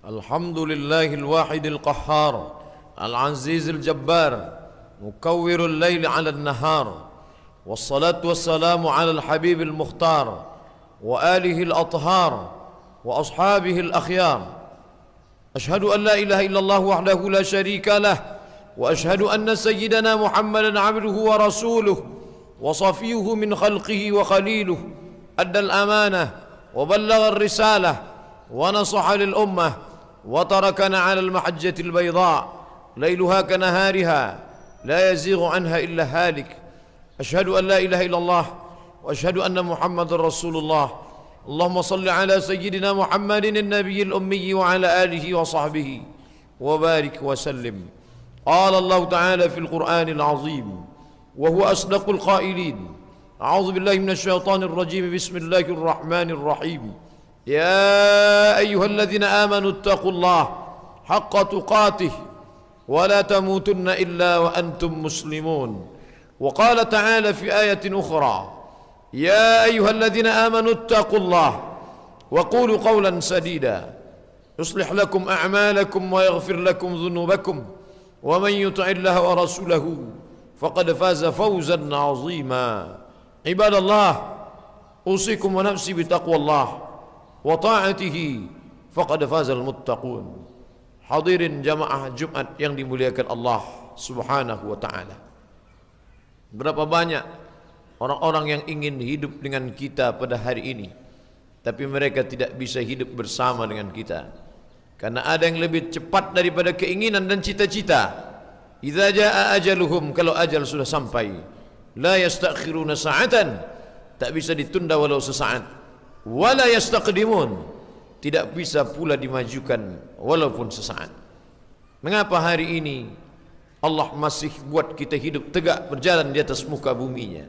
الحمد لله الواحد القهار العزيز الجبار مكور الليل على النهار والصلاة والسلام على الحبيب المختار وآله الأطهار وأصحابه الأخيار. أشهد أن لا إله إلا الله وحده لا شريك له وأشهد أن سيدنا محمدا عبده ورسوله وصفيه من خلقه وخليله أدى الأمانة وبلغ الرسالة ونصح للأمة وتركنا على المحجة البيضاء ليلها كنهارها لا يزيغ عنها إلا هالك. أشهد أن لا إله إلا الله وأشهد أن محمد رسول الله. اللهم صل على سيدنا محمد النبي الأمي وعلى آله وصحبه وبارك وسلم. قال الله تعالى في القرآن العظيم وهو أصدق القائلين: أعوذ بالله من الشيطان الرجيم، بسم الله الرحمن الرحيم. يا أيها الذين آمنوا اتقوا الله حق تقاته ولا تموتن إلا وأنتم مسلمون. وقال تعالى في آية أخرى: يا أيها الذين آمنوا اتقوا الله وقولوا قولا سديدا يصلح لكم أعمالكم ويغفر لكم ذنوبكم ومن يطع الله ورسوله فقد فاز فوزا عظيما. عباد الله، أوصيكم ونفسي بتقوى الله وطاعته فقد فاز المتقون. Hadirin jamaah Jumat yang dimuliakan Allah Subhanahu wa taala. Berapa banyak orang-orang yang ingin hidup dengan kita pada hari ini, tapi mereka tidak bisa hidup bersama dengan kita karena ada yang lebih cepat daripada keinginan dan cita-cita. Idza jaa ajaluhum, kalau ajal sudah sampai, la yastakhiruna sa'atan, tak bisa ditunda walau sesaat, wala yastaqdimun, tidak bisa pula dimajukan walaupun sesaat. Mengapa hari ini Allah masih buat kita hidup tegak berjalan di atas muka buminya?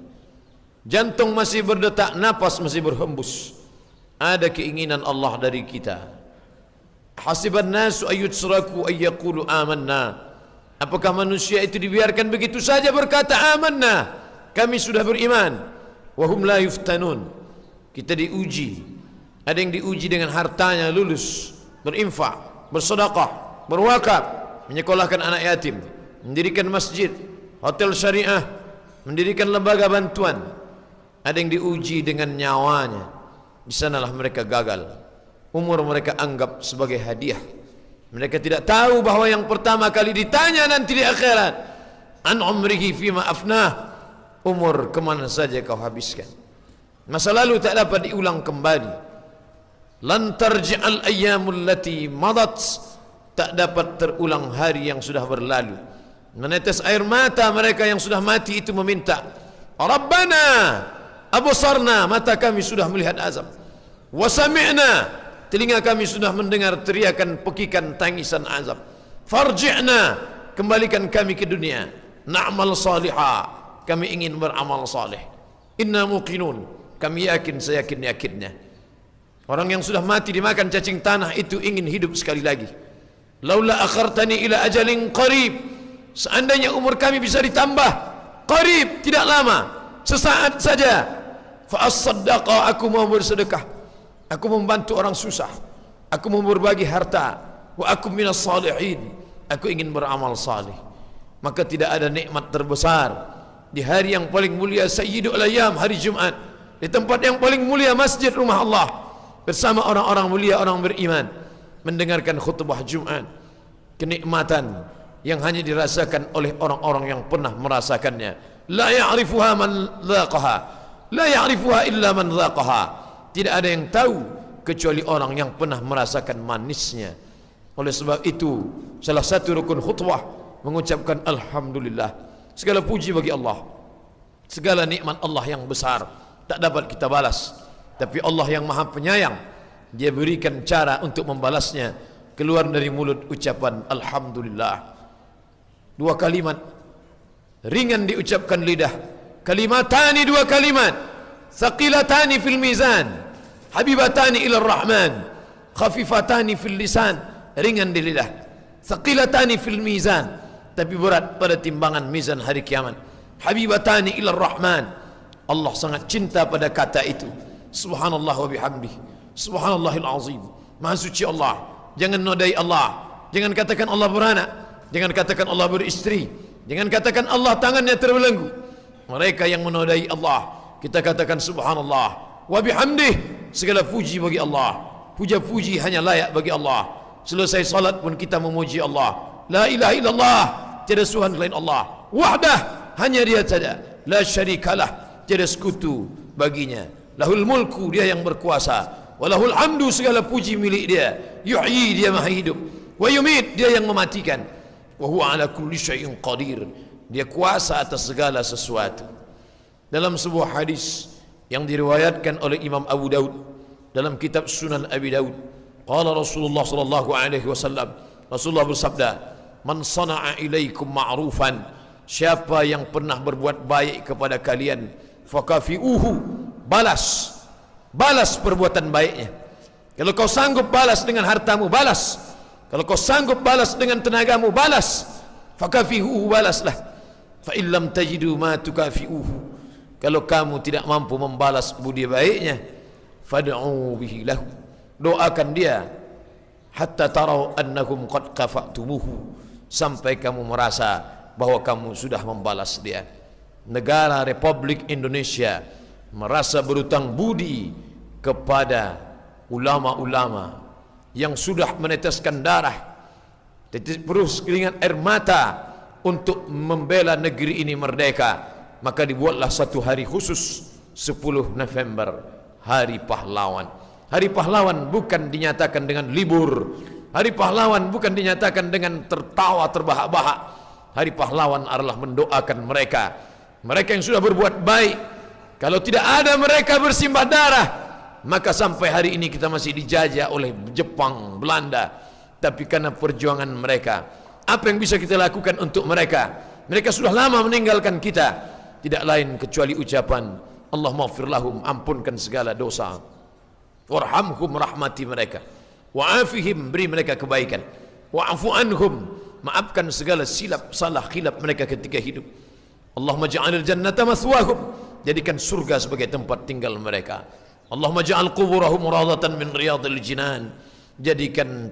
Jantung masih berdetak, napas masih berhembus. Ada keinginan Allah dari kita. Hasiban nasu ayyutsraku ayyaqulu amanna. Apakah manusia itu dibiarkan begitu saja berkata amanna, kami sudah beriman, wahum la yuftanun? Kita diuji. Ada yang diuji dengan hartanya, lulus, berinfak, bersedekah, berwakaf, menyekolahkan anak yatim, mendirikan masjid, hotel syariah, mendirikan lembaga bantuan. Ada yang diuji dengan nyawanya. Di sanalah mereka gagal. Umur mereka anggap sebagai hadiah. Mereka tidak tahu bahawa yang pertama kali ditanya nanti di akhirat, an umrihi fima afnah, umur kemana saja kau habiskan. Masa lalu tak dapat diulang kembali. Lan tarji'al ayyamul lati madat, tak dapat terulang hari yang sudah berlalu. Menetes air mata mereka yang sudah mati itu meminta, Rabbana absarna, mata kami sudah melihat azab, wa sami'na, telinga kami sudah mendengar teriakan pekikan tangisan azab, farji'na, kembalikan kami ke dunia, na'mal salihah, kami ingin beramal saleh, inna muqinun, kami yakin seyakin-yakinnya. Orang yang sudah mati dimakan cacing tanah itu ingin hidup sekali lagi. Laula akhartani ila ajalin qarib, seandainya umur kami bisa ditambah qarib, tidak lama, sesaat saja, fa as-saddaqa, aku mau bersedekah, aku membantu orang susah, aku mau berbagi harta, wa aku minas salihin, aku ingin beramal saleh. Maka tidak ada nikmat terbesar di hari yang paling mulia Sayyidul Ayyam, hari Jumat, di tempat yang paling mulia, masjid rumah Allah, bersama orang-orang mulia, orang beriman, mendengarkan khutbah Jumat. Kenikmatan yang hanya dirasakan oleh orang-orang yang pernah merasakannya. La ya'rifuha man dhaqaha, la ya'rifuha illa man dhaqaha. Tidak ada yang tahu kecuali orang yang pernah merasakan manisnya. Oleh sebab itu, salah satu rukun khutbah mengucapkan alhamdulillah. Segala puji bagi Allah, segala nikmat Allah yang besar tak dapat kita balas. Tapi Allah yang maha penyayang, Dia berikan cara untuk membalasnya. Keluar dari mulut ucapan alhamdulillah. Dua kalimat ringan diucapkan lidah. Kalimatani, dua kalimat, thaqilatani fil mizan, habibatani ila rahman, khafifatani fil lisan, ringan di lidah. Thaqilatani fil mizan, tapi berat pada timbangan mizan hari kiamat. Habibatani ila rahman, Allah sangat cinta pada kata itu. Subhanallah wa bihamdih, subhanallahil azim, maha suci Allah, Jangan nodai Allah. Jangan katakan Allah beranak. Jangan katakan Allah beristri. Jangan katakan Allah tangannya terbelenggu. Mereka yang menodai Allah, kita katakan subhanallah wa bihamdih, segala puji bagi Allah. Puja-puji hanya layak bagi Allah. Selesai salat pun kita memuji Allah. La ilaha illallah, tiada Tuhan selain Allah. Wahdah, hanya Dia saja. La syarikalah, tiada sekutu baginya. Lahul mulku, Dia yang berkuasa. Walahul hamdu, segala puji milik Dia. Yuhyi, Dia maha hidup. Wa yumit, Dia yang mematikan. Wa huwa ala kulli syai'in qadir, Dia kuasa atas segala sesuatu. Dalam sebuah hadis yang diriwayatkan oleh Imam Abu Daud dalam kitab Sunan Abi Daud, qala Rasulullah sallallahu alaihi wasallam, Rasulullah bersabda, man sana'a ilaikum ma'rufan, siapa yang pernah berbuat baik kepada kalian, fakafi'uhu, balas perbuatan baiknya. Kalau kau sanggup balas dengan hartamu, balas. Kalau kau sanggup balas dengan tenagamu, balas. Fakafi'uhu, balaslah. Fa illam tajidu ma tukafi'uhu, kalau kamu tidak mampu membalas budi baiknya, fad'u bihi lahu, doakan dia, hatta tarau annakum qad kafatumuhu, sampai kamu merasa bahwa kamu sudah membalas dia. Negara Republik Indonesia merasa berutang budi kepada ulama-ulama yang sudah meneteskan darah, titik perus keringat air mata untuk membela negeri ini merdeka. Maka dibuatlah satu hari khusus, 10 November, Hari Pahlawan. Hari Pahlawan bukan dinyatakan dengan libur. Hari Pahlawan bukan dinyatakan dengan tertawa terbahak-bahak. Hari Pahlawan adalah mendoakan mereka, mereka yang sudah berbuat baik. Kalau tidak ada mereka bersimbah darah, maka sampai hari ini kita masih dijajah oleh Jepang, Belanda. Tapi karena perjuangan mereka, apa yang bisa kita lakukan untuk mereka? Mereka sudah lama meninggalkan kita. Tidak lain kecuali ucapan Allahumma ighfir lahum, ampunkan segala dosa, warhamhum, rahmati mereka, wa'afihim, beri mereka kebaikan, wa'afu anhum, maafkan segala silap, salah, khilaf mereka ketika hidup. Allahumma ja'alil jannata mathwahum, jadikan surga sebagai tempat tinggal mereka. Allahumma ja'al quburahum radatan min riyadil jinan, jadikan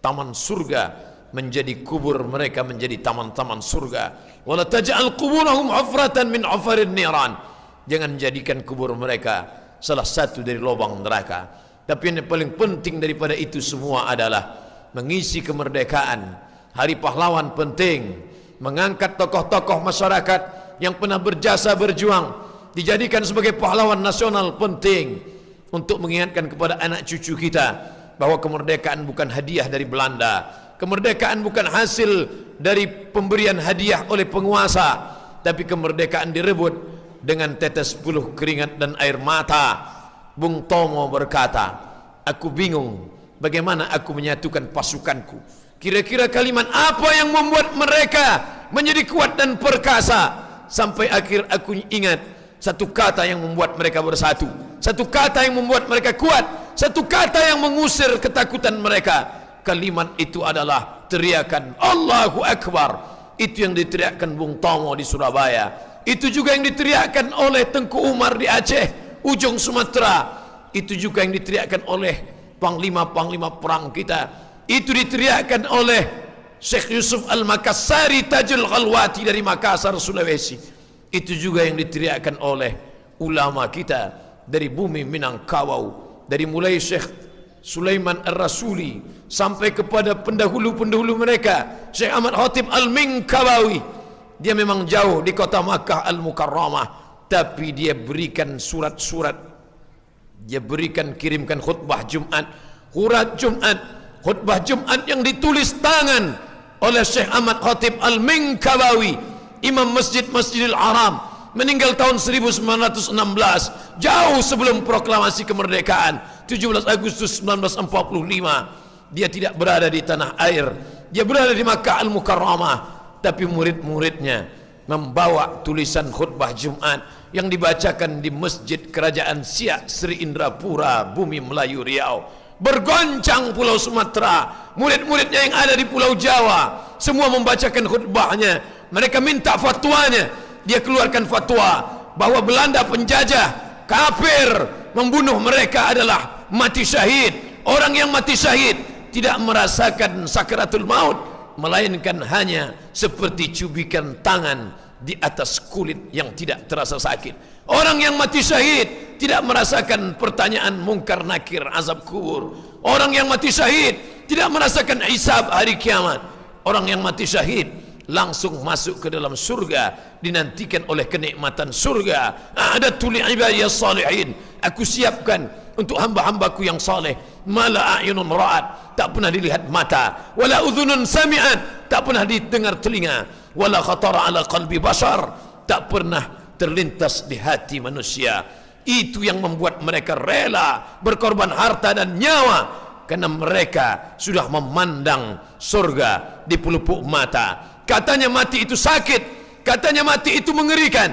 taman surga menjadi kubur mereka menjadi taman-taman surga. Wala taj'al quburahum hufratan min hufarin niran, jangan jadikan kubur mereka salah satu dari lubang neraka. Tapi yang paling penting daripada itu semua adalah mengisi kemerdekaan. Hari Pahlawan penting, mengangkat tokoh-tokoh masyarakat yang pernah berjasa berjuang dijadikan sebagai pahlawan nasional penting, untuk mengingatkan kepada anak cucu kita bahwa kemerdekaan bukan hadiah dari Belanda. Kemerdekaan bukan hasil dari pemberian hadiah oleh penguasa, tapi kemerdekaan direbut dengan tetes puluh keringat dan air mata. Bung Tomo berkata, aku bingung bagaimana aku menyatukan pasukanku. Kira-kira kalimat apa yang membuat mereka menjadi kuat dan perkasa? Sampai akhir aku ingat satu kata yang membuat mereka bersatu, satu kata yang membuat mereka kuat, satu kata yang mengusir ketakutan mereka. Kalimat itu adalah teriakan Allahu Akbar. Itu yang diteriakkan Bung Tomo di Surabaya. Itu juga yang diteriakkan oleh Tengku Umar di Aceh, ujung Sumatera. Itu juga yang diteriakkan oleh panglima-panglima perang kita. Itu diteriakkan oleh Syekh Yusuf Al-Makassari Tajul Khalwati dari Makassar, Sulawesi. Itu juga yang diteriakkan oleh ulama kita dari bumi Minangkabau, dari mulai Syekh Sulaiman Ar-Rasuli sampai kepada pendahulu-pendahulu mereka, Syekh Ahmad Khatib Al-Minkabawi. Dia memang jauh di kota Makkah Al-Mukarramah, tapi dia berikan surat-surat, dia berikan kirimkan khutbah Jumat, khutbah Jumat yang ditulis tangan oleh Syekh Ahmad Khatib Al-Minkabawi, Imam Masjidil Haram, meninggal tahun 1916, jauh sebelum proklamasi kemerdekaan 17 Agustus 1945. Dia tidak berada di tanah air, dia berada di Makkah Al-Mukarramah, tapi murid-muridnya membawa tulisan khutbah Jumat yang dibacakan di Masjid Kerajaan Siak Sri Indrapura, bumi Melayu Riau. Bergoncang Pulau Sumatera, murid-muridnya yang ada di Pulau Jawa semua membacakan khutbahnya. Mereka minta fatwanya. Dia keluarkan fatwa bahwa Belanda penjajah kafir, membunuh mereka adalah mati syahid. Orang yang mati syahid tidak merasakan sakaratul maut, melainkan hanya seperti cubikan tangan di atas kulit yang tidak terasa sakit. Orang yang mati syahid tidak merasakan pertanyaan mungkar nakir, azab kubur. Orang yang mati syahid tidak merasakan hisab hari kiamat. Orang yang mati syahid langsung masuk ke dalam surga, dinantikan oleh kenikmatan surga. A'adatu li'ibadiyas salihin, aku siapkan untuk hamba-hambaku yang saleh, mala a'yunun ra'at, tak pernah dilihat mata, wala udhunun sami'at, tak pernah didengar telinga, wala khatara ala qalbi bashar, tak pernah terlintas di hati manusia. Itu yang membuat mereka rela berkorban harta dan nyawa, karena mereka sudah memandang surga di pelupuk mata. Katanya mati itu sakit, katanya mati itu mengerikan,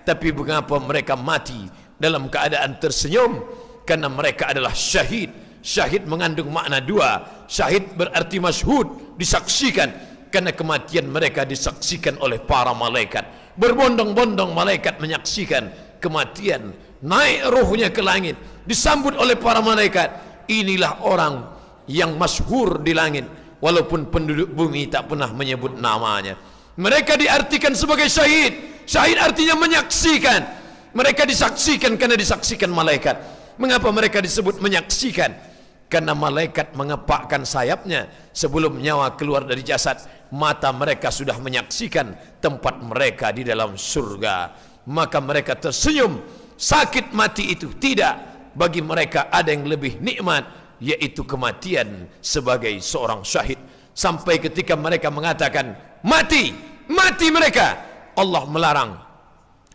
tapi mengapa mereka mati dalam keadaan tersenyum? Karena mereka adalah syahid. Syahid mengandung makna dua. Syahid berarti masyhud, disaksikan, karena kematian mereka disaksikan oleh para malaikat. Berbondong-bondong malaikat menyaksikan kematian, naik ruhnya ke langit, disambut oleh para malaikat. Inilah orang yang masyhur di langit, walaupun penduduk bumi tak pernah menyebut namanya. Mereka diartikan sebagai syahid. Syahid artinya menyaksikan. Mereka disaksikan karena disaksikan malaikat. Mengapa mereka disebut menyaksikan? Karena malaikat mengepakkan sayapnya sebelum nyawa keluar dari jasad. Mata mereka sudah menyaksikan tempat mereka di dalam surga. Maka mereka tersenyum. Sakit mati itu tidak. Bagi mereka ada yang lebih nikmat, yaitu kematian sebagai seorang syahid. Sampai ketika mereka mengatakan mati, mati mereka, Allah melarang,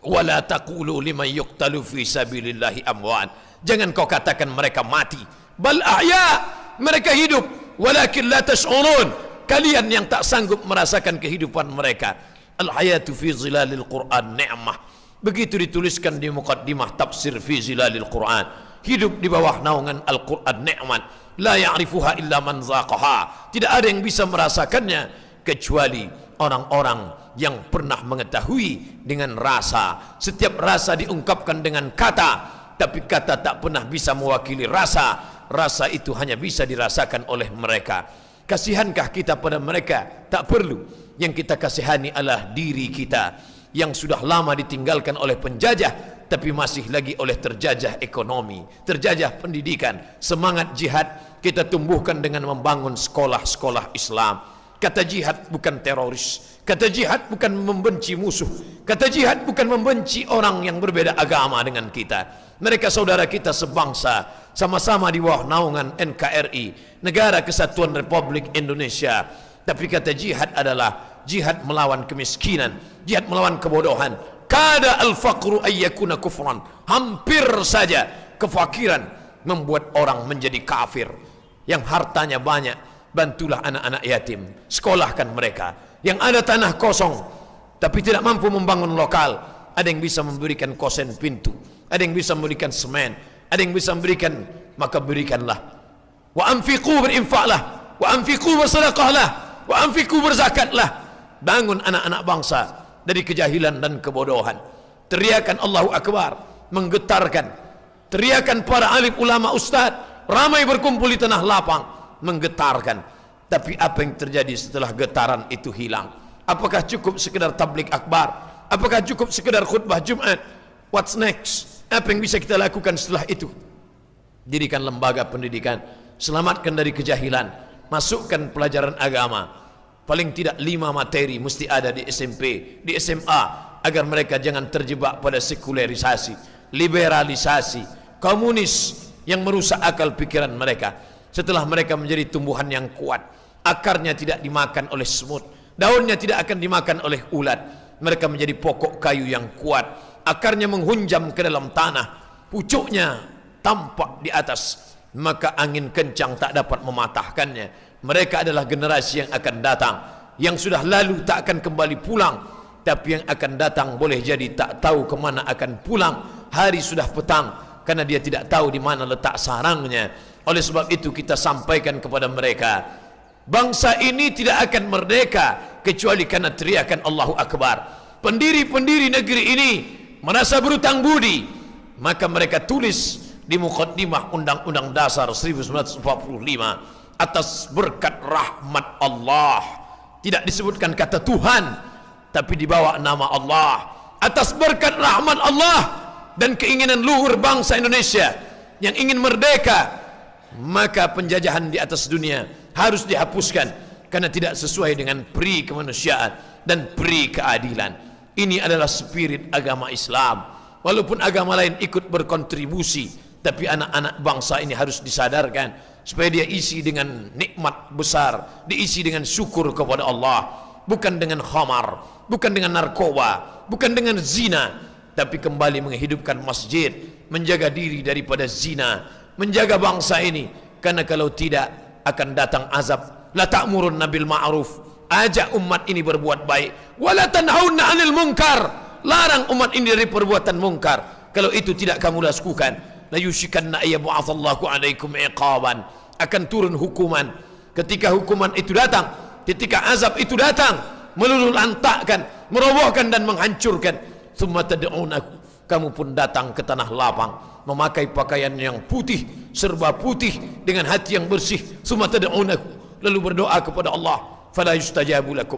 wala taqulu liman yuqtalu fi sabilillahi amwat, jangan kau katakan mereka mati, bal ahya, mereka hidup, walakin la tash'urun, kalian yang tak sanggup merasakan kehidupan mereka. Al hayatu fi zilalil Quran ni'mah, begitu dituliskan di muqaddimah tafsir fi zilalil Quran. Hidup di bawah naungan Al-Quran nikmat, la ya'rifuha illa man zaqaha, tidak ada yang bisa merasakannya kecuali orang-orang yang pernah mengetahui dengan rasa. Setiap rasa diungkapkan dengan kata, tapi kata tak pernah bisa mewakili rasa. Rasa itu hanya bisa dirasakan oleh mereka. Kasihankah kita pada mereka? Tak perlu. Yang kita kasihani adalah diri kita yang sudah lama ditinggalkan oleh penjajah, tapi masih lagi oleh terjajah ekonomi, terjajah pendidikan. Semangat jihad kita tumbuhkan dengan membangun sekolah-sekolah Islam. Kata jihad bukan teroris, kata jihad bukan membenci musuh, kata jihad bukan membenci orang yang berbeda agama dengan kita. Mereka saudara kita sebangsa, sama-sama di bawah naungan NKRI, Negara Kesatuan Republik Indonesia. Tapi kata jihad adalah jihad melawan kemiskinan, jihad melawan kebodohan. Kada al-faqru ayyakuna kufran, hampir saja kefakiran membuat orang menjadi kafir. Yang hartanya banyak, bantulah anak-anak yatim, sekolahkan mereka. Yang ada tanah kosong tapi tidak mampu membangun lokal, ada yang bisa memberikan kosen pintu, ada yang bisa memberikan semen, ada yang bisa memberikan, maka berikanlah. Wa anfiqu, berinfaklah, wa anfiqu bersedekahlah, wa anfiqu berzakatlah. Bangun anak-anak bangsa dari kejahilan dan kebodohan. Teriakan Allahu Akbar menggetarkan, teriakan para alim ulama ustaz ramai berkumpul di tanah lapang menggetarkan. Tapi apa yang terjadi setelah getaran itu hilang? Apakah cukup sekedar tablik akbar? Apakah cukup sekedar khutbah Jumat? What's next? Apa yang bisa kita lakukan setelah itu? Dirikan lembaga pendidikan, selamatkan dari kejahilan, masukkan pelajaran agama. Paling tidak 5 materi mesti ada di SMP, di SMA, agar mereka jangan terjebak pada sekulerisasi, liberalisasi, komunis yang merusak akal pikiran mereka. Setelah mereka menjadi tumbuhan yang kuat, akarnya tidak dimakan oleh semut, daunnya tidak akan dimakan oleh ulat, mereka menjadi pokok kayu yang kuat, akarnya menghunjam ke dalam tanah, pucuknya tampak di atas, maka angin kencang tak dapat mematahkannya. Mereka adalah generasi yang akan datang, yang sudah lalu tak akan kembali pulang, tapi yang akan datang boleh jadi tak tahu kemana akan pulang. Hari sudah petang, karena dia tidak tahu di mana letak sarangnya. Oleh sebab itu kita sampaikan kepada mereka, bangsa ini tidak akan merdeka kecuali karena teriakan Allahu Akbar. Pendiri-pendiri negeri ini merasa berutang budi, maka mereka tulis di muqaddimah Undang-Undang Dasar 1945, atas berkat rahmat Allah. Tidak disebutkan kata Tuhan, tapi dibawa nama Allah. Atas berkat rahmat Allah dan keinginan luhur bangsa Indonesia yang ingin merdeka, maka penjajahan di atas dunia harus dihapuskan karena tidak sesuai dengan peri kemanusiaan dan peri keadilan. Ini adalah spirit agama Islam. Walaupun agama lain ikut berkontribusi, tapi anak-anak bangsa ini harus disadarkan supaya dia isi dengan nikmat besar, diisi dengan syukur kepada Allah, bukan dengan khamar, bukan dengan narkoba, bukan dengan zina, tapi kembali menghidupkan masjid, menjaga diri daripada zina, menjaga bangsa ini. Karena kalau tidak akan datang azab. La ta'murunna bil ma'ruf, ajak umat ini berbuat baik, wala tanhauna 'anil munkar, larang umat ini dari perbuatan mungkar. Kalau itu tidak kamu lakukan, la yushikanna ayyab'atsallahu 'alaikum iqaban, akan turun hukuman. Ketika hukuman itu datang, ketika azab itu datang, meluluhlantakkan, merobohkan dan menghancurkan. Tsumma tad'unahu, kamu pun datang ke tanah lapang, memakai pakaian yang putih, serba putih, dengan hati yang bersih. Tsumma tad'unahu, lalu berdoa kepada Allah, fala yustajabu lakum,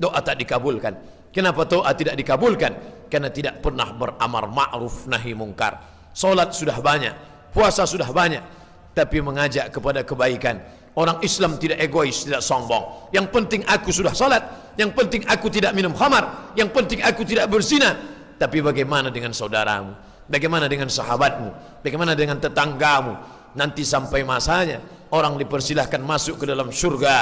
doa tak dikabulkan. Kenapa doa tidak dikabulkan? Karena tidak pernah beramar ma'ruf nahi mungkar. Salat sudah banyak, puasa sudah banyak, tapi mengajak kepada kebaikan. Orang Islam tidak egois, tidak sombong. Yang penting aku sudah salat, yang penting aku tidak minum khamar, yang penting aku tidak berzina. Tapi bagaimana dengan saudaramu? Bagaimana dengan sahabatmu? Bagaimana dengan tetanggamu? Nanti sampai masanya orang dipersilahkan masuk ke dalam surga,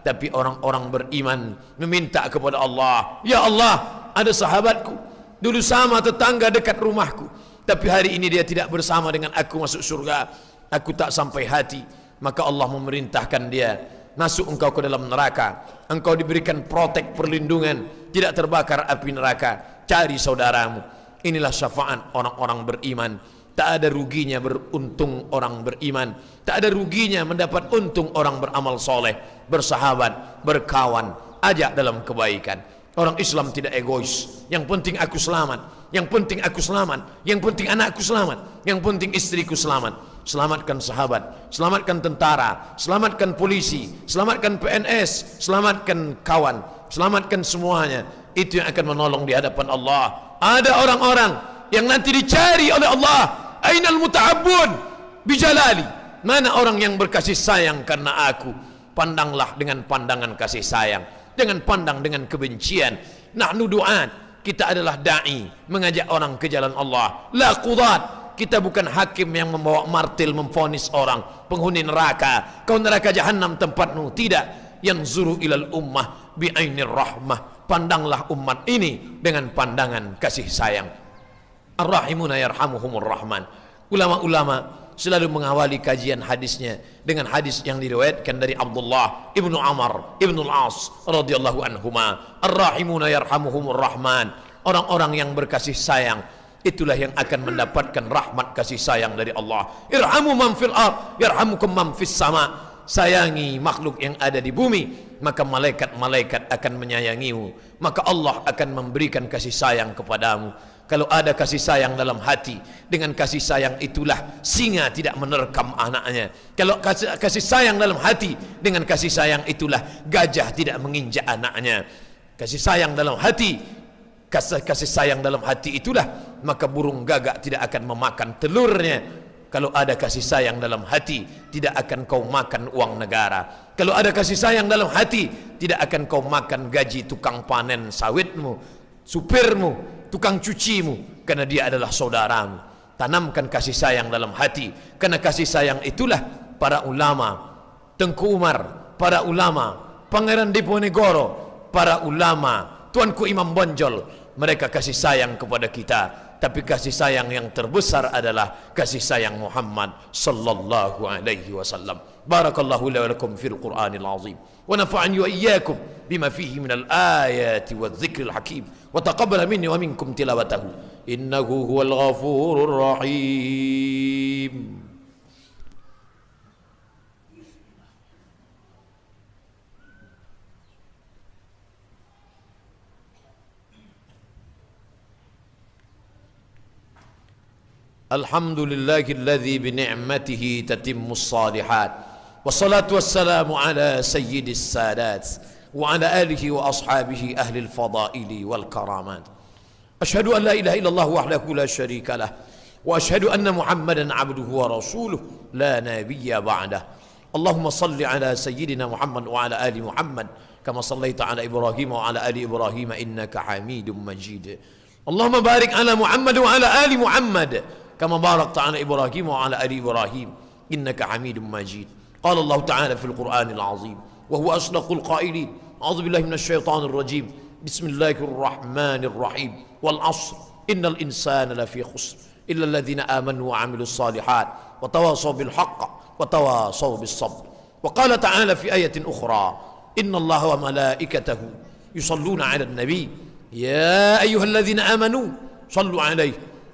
tapi orang-orang beriman meminta kepada Allah, ya Allah, ada sahabatku dulu sama tetangga dekat rumahku, tapi hari ini dia tidak bersama dengan aku masuk surga, aku tak sampai hati. Maka Allah memerintahkan dia, masuk engkau ke dalam neraka, engkau diberikan protek perlindungan, tidak terbakar api neraka. Cari saudaramu. Inilah syafaat orang-orang beriman. Tak ada ruginya beruntung orang beriman, tak ada ruginya mendapat untung orang beramal soleh, bersahabat, berkawan, ajak dalam kebaikan. Orang Islam tidak egois. Yang penting aku selamat, yang penting aku selamat, yang penting anakku selamat, yang penting istriku selamat. Selamatkan sahabat, selamatkan tentara, selamatkan polisi, selamatkan PNS, selamatkan kawan, selamatkan semuanya. Itu yang akan menolong di hadapan Allah. Ada orang-orang yang nanti dicari oleh Allah. Ainal muta'abbun bijalali, mana orang yang berkasih sayang karena aku? Pandanglah dengan pandangan kasih sayang, jangan pandang dengan kebencian. Nahnu du'at, kita adalah da'i, mengajak orang ke jalan Allah. La qudat, kita bukan hakim yang membawa martil memvonis orang penghuni neraka, kau neraka jahanam tempatmu. Tidak. Yanzuru ilal ummah bi'ainir rahmah, pandanglah umat ini dengan pandangan kasih sayang. Ar-rahimuna yarhamuhumur rahman. Ulama-ulama selalu mengawali kajian hadisnya dengan hadis yang diriwayatkan dari Abdullah ibnu Amr ibnu al-As radhiyallahu anhuma. Ar-rahimuna yarhamuhumur rahman, orang-orang yang berkasih sayang itulah yang akan mendapatkan rahmat kasih sayang dari Allah. Irhamu man fil ard yarhamukum man fis sama. Sayangi makhluk yang ada di bumi, maka malaikat-malaikat akan menyayangimu, maka Allah akan memberikan kasih sayang kepadamu. Kalau ada kasih sayang dalam hati, dengan kasih sayang itulah singa tidak menerkam anaknya. Kalau kasih sayang dalam hati, dengan kasih sayang itulah gajah tidak menginjak anaknya. Kasih sayang dalam hati, kasih sayang dalam hati itulah maka burung gagak tidak akan memakan telurnya. Kalau ada kasih sayang dalam hati, tidak akan kau makan uang negara. Kalau ada kasih sayang dalam hati, tidak akan kau makan gaji tukang panen sawitmu, supirmu, tukang cucimu, karena dia adalah saudaramu. Tanamkan kasih sayang dalam hati, karena kasih sayang itulah para ulama Tengku Umar, para ulama Pangeran Diponegoro, para ulama Tuanku Imam Bonjol, mereka kasih sayang kepada kita. Tapi kasih sayang yang terbesar adalah kasih sayang Muhammad sallallahu alaihi wasallam. Barakallahu li wa lakum fil Qur'anil azim wa nafa'ani wa iyyakum bima fihi minal ayati wadh-dhikril hakim wa taqabbala minni wa minkum tilawatahu innahu huwal ghafurur rahim. Alhamdulillahilladzi bi ni'matihi tatimmus shalihat والصلاة والسلام على سيد السادات وعلى آله وأصحابه أهل الفضائل والكرامات. أشهد أن لا إله إلا الله وحده لا شريك له، وأشهد أن محمدا عبده ورسوله لا نبي بعده. اللهم صل على سيدنا محمد وعلى آل محمد كما صليت على إبراهيم وعلى آل إبراهيم إنك حميد مجيد. اللهم بارك على محمد وعلى آل محمد كما باركت على إبراهيم وعلى آل إبراهيم إنك حميد مجيد. قال الله تعالى في القرآن العظيم وهو أصدق القائلين: أعوذ بالله من الشيطان الرجيم، بسم الله الرحمن الرحيم، والعصر إن الإنسان لفي خسر إلا الذين آمنوا وعملوا الصالحات وتواصوا بالحق وتواصوا بالصبر. وقال تعالى في آية أخرى: إن الله وملائكته يصلون على النبي يا أيها الذين آمنوا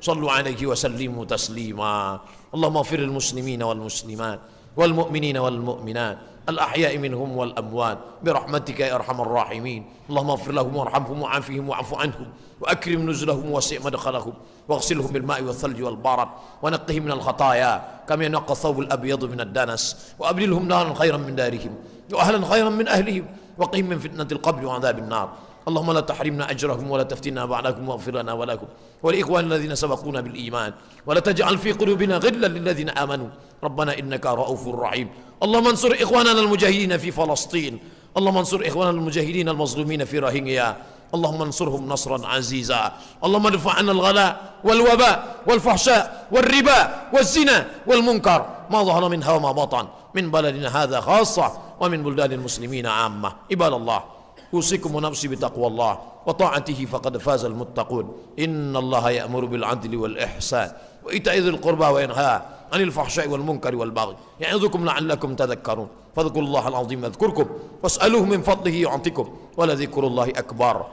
صلوا عليه وسلموا تسليما. اللهم اغفر للمسلمين والمسلمات والمؤمنين والمؤمنات الأحياء منهم والأموات برحمتك يا أرحم الراحمين. اللهم اغفر لهم وارحمهم وعافهم واعف عنهم وأكرم نزلهم ووسع مدخلهم واغسلهم بالماء والثلج والبرد ونقهم من الخطايا كما ينقى الثوب الأبيض من الدنس، وأبدلهم دارا خيرا من دارهم وأهلا خيرا من أهلهم وقهم من فتنة القبر وعذاب النار. اللهم لا تحرمنا أجرهم ولا تفتنا بعدكم واغفر لنا ولكم ولإخوان الذين سبقونا بالإيمان ولا تجعل في قلوبنا غلا للذين آمنوا ربنا إنك رؤوف رحيم. اللهم انصر إخواننا المجاهدين في فلسطين، اللهم انصر إخواننا المجاهدين المظلومين في روهينيا، اللهم انصرهم نصرا عزيزا. اللهم ارفع عنا الغلاء والوباء والفحشاء والربا والزنا والمنكر ما ظهر منها وما بطن من بلدنا هذا خاصة ومن بلدان المسلمين عامة. عباد الله، أوصيكم ونفسي بتقوى الله وطاعته فقد فاز المتقون. إن الله يأمر بالعدل والإحسان وإيتاء ذي القربى وينهى عن الفحشاء والمنكر والبغي يعظكم لعلكم تذكرون. فاذكروا الله العظيم يذكركم واسألوه من فضله يعطكم ولذكر الله أكبر